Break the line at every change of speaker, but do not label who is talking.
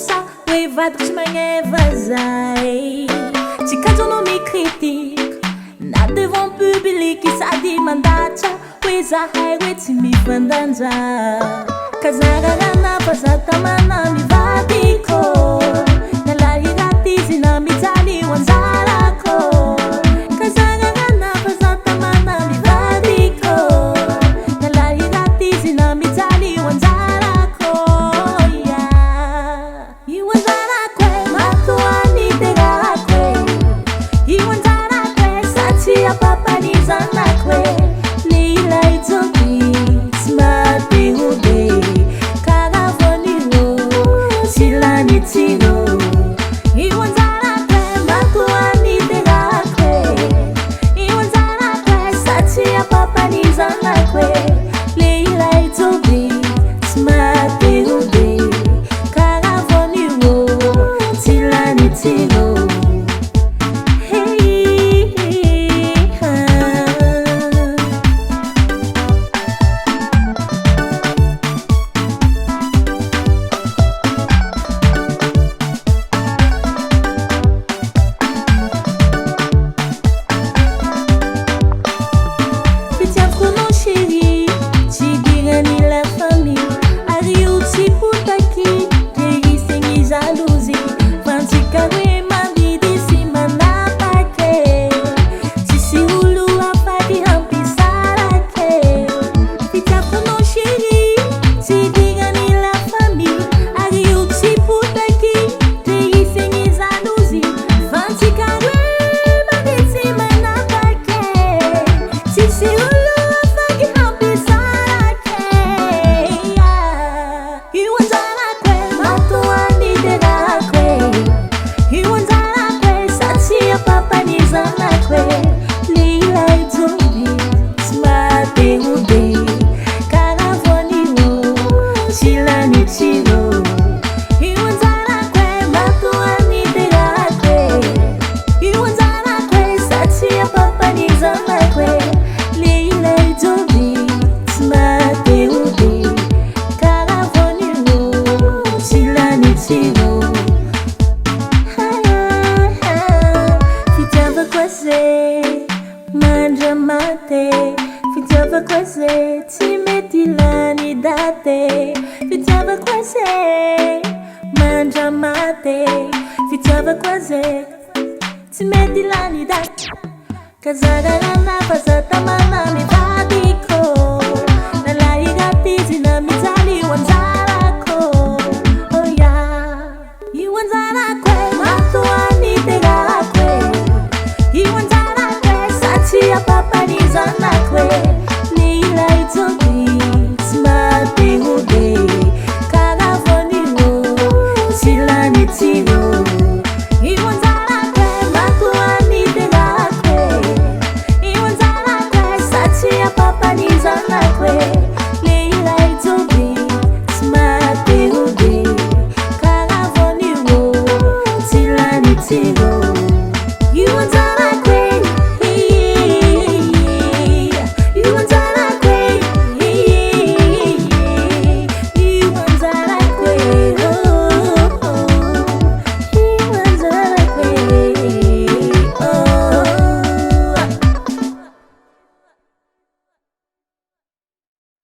sa hoe vadiko tsy magneva zay tsy kajono mikritika na devant public sady mandatra hoe zahay hoe tsy mifandanja kazararana fa za tamana mivadiko nalahy raty izy na mijaly ho anjarako kazararana fa za tamana mivadiko nalahy raty izy na mijaly ho anjarako io anjarako matoany terako io anjarako satsy apapanizanako leilay joby tsy mahabehobe karavonio tsy lanitsino io anjarako matoany terako io anjarako satsy apapanizanako leilay joby tsy mahabehobe karavonio tsy lanitsino Fitiavako aze tsy mety lany date fitiavako aze mandramate fitiavako aze tsy mety lany date kazararana fa za tamana mivadiko nalahy raty izy na mijaly ho anjarako io anjarako matoany terako io anjarako satsy apapanizanako leilay joby tsy mahabehobe karavonio tsy lanitsino